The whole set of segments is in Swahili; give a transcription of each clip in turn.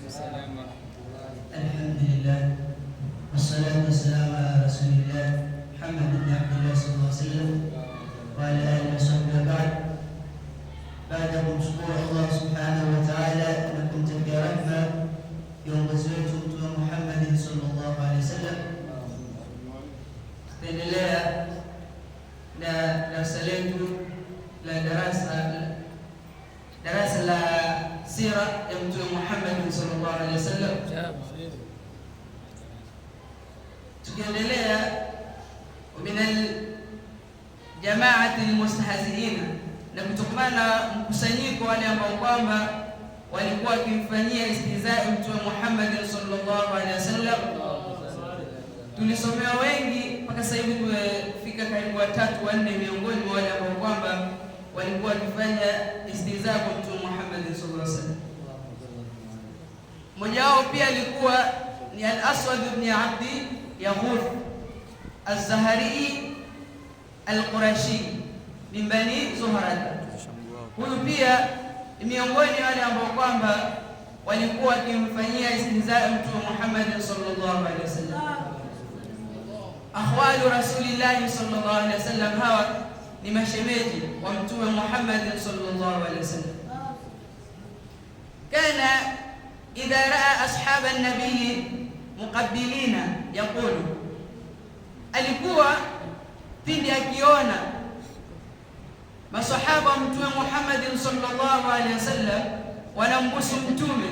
الحمد لله والصلاة والسلام على رسول الله محمد بن عبد الله صلى الله عليه وسلم وعلى آله وصحبه بعد. Baada ya kumshukuru Allah subhanahu wa ta'ala na kumtakia rehema kiongozi wetu Mtume Muhammad sallallahu alaihi wasallam, tutaendelea na darasa letu la darasa la sira ya Mtume Muhammad sallallahu alaihi wasallam, tukiendelea min al-jamaati al-mustahziina, na kutokana mkusanyiko wale ambao kwamba walikuwa wakimfanyia istihzaa Mtume Muhammad sallallahu alaihi wasallam. Tulisomea wengi mpaka sasa hivi tumefika karibu 3-4 miongoni mwa wale ambao kwamba walikuwa wakifanya istihzaa kwa Mtume Muhammad sallallahu alaihi wasallam. Mmoja wao pia alikuwa ni Al-Aswad ibn Abdi Yaghuth Az-Zahari Al-Qurashi min Bani Zuhrata. Huyu pia ni miongoni wale ambao kwamba walikuwa wakimfanyia istihzaa Mtume Muhammad sallallahu alaihi wasallam. Ahwalu Rasulillah sallallahu alaihi wasallam, hawa ni mashemeji wa Mtume Muhammad sallallahu alaihi wasallam. Kana idha raa ashab an-nabiy muqabbilina yaqulu, alikuwa pindi akiona masahaba wa Mtume Muhammad sallallahu alaihi wasallam wanambusu Mtume,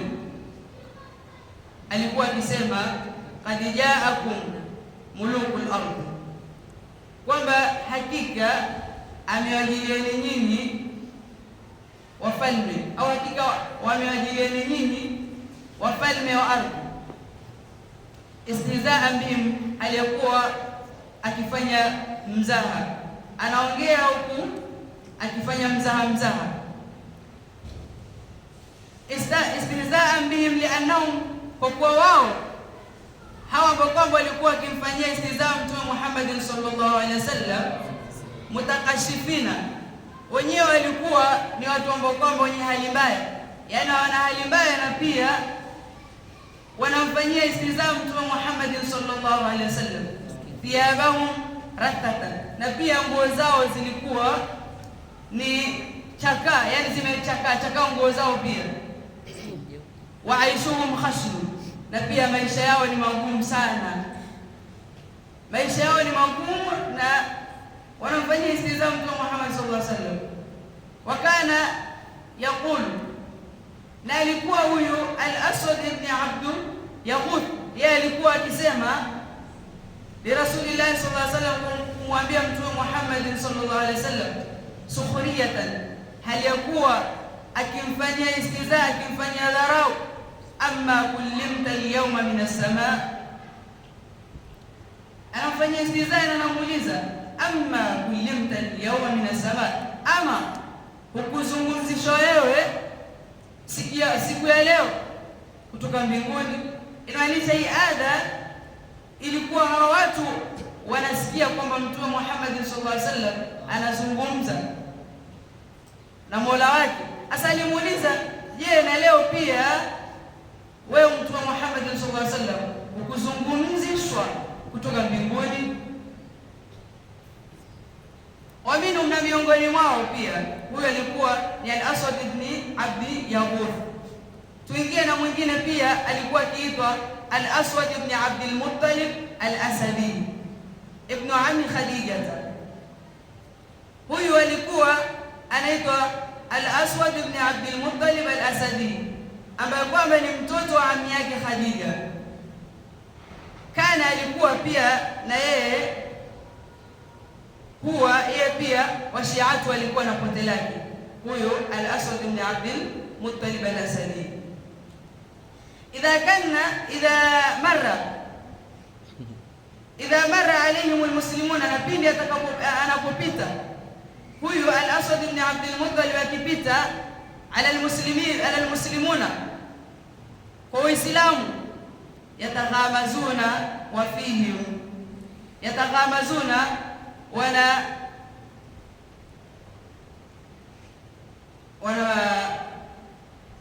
alikuwa akisema qad jaakum mulukul ardh, kwamba hakika amewajilieni nyinyi wafalme, au hakika wamewajilieni nyinyi wafalme wa ardhi. Istihzaan bihim, aliyekuwa akifanya mzaha, anaongea huku akifanya mzaha. Istihzaan bihim liannahum, kwa kuwa wao hawa ambao kwamba walikuwa wakimfanyia istihzaa Mtume Muhammad sallallahu alaihi wasallam, mutakashifina, wenyewe walikuwa ni watu ambao kwamba wenye hali mbaya, yaani wana hali mbaya, na pia wanamfanyia istihzaa Mtume Muhammad sallallahu alaihi wasallam. Thiyabahum rattatan, na pia nguo zao zilikuwa ni chakaa, yani zimechakaa nguo zao pia. Wa aishuhum khashnu, na pia maisha yao ni magumu sana, maisha yao ni magumu, na wanamfanyia istihzaa Mtume Muhammad sallallahu alaihi wasallam. Wakana yaqulu, na alikuwa huyu Al-Aswad ibn Abd Yaghuth, yeye alikuwa akisema li Rasulillah sallallahu alaihi wasallam, kumwambia Mtume Muhammad sallallahu alaihi wasallam, sukhriyatan, hali yakuwa akimfanyia istihzaa, akimfanyia dharau. Amma kullimta al-yawma min as-samaa, anamfanyia istihzaa na anamuuliza amma kullimta al-yawma min as-samaa, ama hukuzungumzishwa wewe siku ya leo kutoka mbinguni. Inamaanisha hii ada ilikuwa hawa watu wanasikia kwamba Mtume Muhammad sallallahu alaihi wasallam anazungumza na Mola wake. Asa alimuuliza, je, na leo pia wewe Mtume Muhammad sallallahu alaihi wasallam ukuzungumzishwa kutoka mbinguni? Waminu, na miongoni mwao pia huyo alikuwa ni Al-Aswad ibn Abdi Yaghuth. Tuingie na mwingine pia alikuwa akiitwa Al-Aswad ibn Abd al-Muttalib al-Asadi ibn ammi Khadija. Huyu alikuwa anaitwa Al-Aswad ibn Abd al-Muttalib al-Asadi, ambaye kwamba ni mtoto wa ammi yake Khadija. Kana alikuwa pia na yeye pia washiatu walikuwa na pote lake, huyo Al-Aswad ibn Abd al-Muttalib al-Asadi. idha marra alayhim almuslimuna, na pindi anapopita huyu Al-Aswad ibn Abd al-Muttalib akipita ala almuslimuna, kwa Waislamu, yataghamazuna wa fihim, yataghamazuna,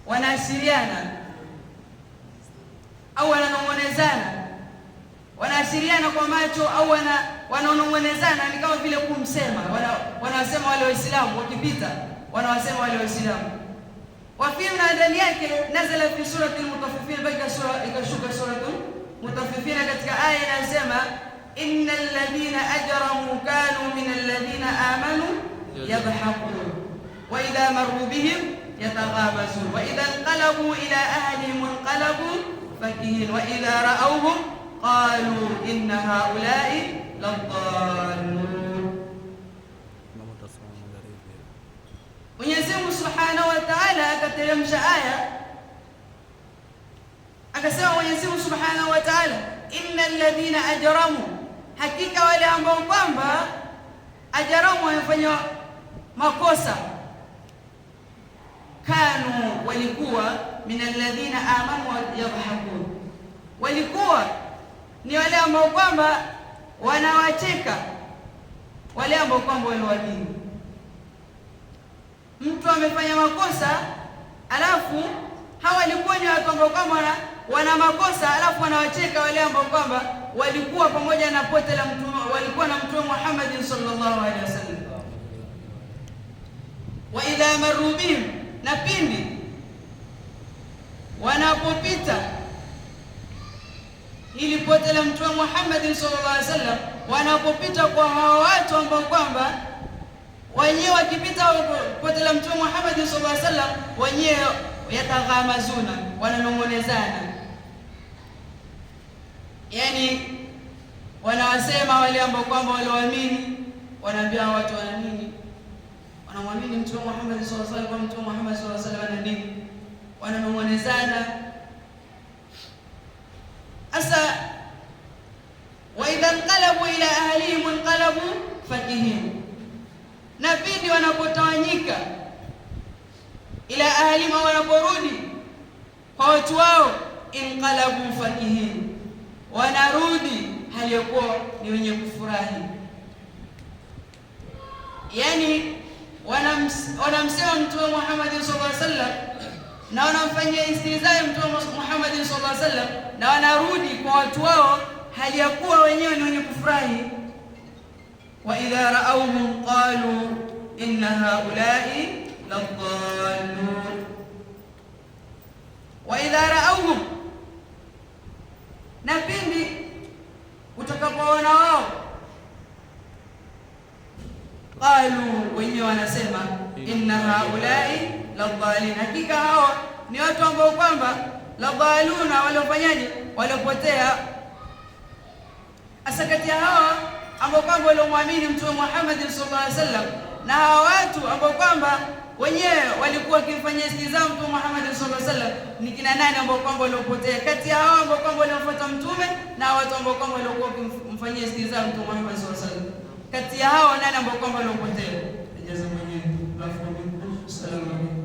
wanaasiriana au wananong'onezana, wanaashiriana kwa macho au wanaonong'onezana, ni kama vile kumsema. Wanasema wale Waislamu wakipita, wanawasema wale Waislamu. Wafimna ndani yake nazala fi surati al-Mutaffifin, baika sura ikashuka suratul Mutaffifin, katika aya inasema innal ladhina ajramu kanu min alladhina amanu yadhhakun wa idha marru bihim yataghamazun wa idha inqalabu ila ahlihim inqalabu fakihin wa idha ra'awhum qalu inna haula'i ladallun. Mwenyezi Mungu Subhanahu wa Ta'ala akateremsha aya akasema, Mwenyezi Mungu Subhanahu wa Ta'ala, innal ladhina ajramu, hakika wale ambao kwamba ajramu, wamefanya makosa, kanu, walikuwa, minal ladhina amanu yadhhakun, walikuwa ni wale ambao kwamba wanawacheka wale ambao kwamba waliamini. Mtu amefanya makosa, alafu hawa walikuwa ni watu ambao kwamba wana makosa, alafu wanawacheka wale ambao kwamba walikuwa pamoja na pote la mtume, walikuwa na Mtume Muhammad sallallahu alaihi wasallam. Wa idha marru bihim, na pindi wanapopita ili pote la Mtume Muhammad sallallahu alaihi wasallam, wanapopita kwa hawa watu ambao kwamba wenyewe wakipita pote la Mtume Muhammad sallallahu alaihi wasallam, wenyewe yataghamazuna, wananong'onezana, yani wanawasema wale ambao kwamba walioamini, wanaambia watu wana nini, wanamwamini Mtume Muhammad sallallahu alaihi wasallam, Mtume Muhammad sallallahu alaihi wasallam ana nini, wananong'onezana. Asa wa idha inqalabu ila ahlihim inqalabu fakihin, na pindi wanapotawanyika ila ahlihim, wanaporudi kwa watu wao, inqalabu fakihin, wanarudi hali yakuwa ni wenye kufurahi, yani wanamsema Mtume Muhammad sallallahu alaihi wasallam na wanamfanyia istihzaa Mtume Muhammad sallallahu alaihi wasallam, na wanarudi kwa watu wao hali yakuwa wenyewe ni wenye kufurahi. Wa idha ra'awhum qalu inna haula'i ladallun. Wa idha ra'awhum, na pindi utakapoona wao, qalu, wenyewe wanasema inna haula'i ladallin, hakika hao ni watu ambao kwamba ladalluna, waliofanyaje, waliopotea. Asa kati ya hawa ambao kwamba waliomwamini Mtume Muhammad sallallahu alaihi wasallam na hawa watu ambao kwamba wenyewe walikuwa wakimfanyia istihzaa Mtume Muhammad sallallahu alaihi wasallam, ni kina nani ambao kwamba waliopotea? Kati ya hao ambao kwamba waliomfuata mtume na watu ambao kwamba walikuwa wakimfanyia istihzaa Mtume Muhammad sallallahu alaihi wasallam, kati ya hao nani ambao kwamba waliopotea? Jaza mwenyewe. Salamu alaykum.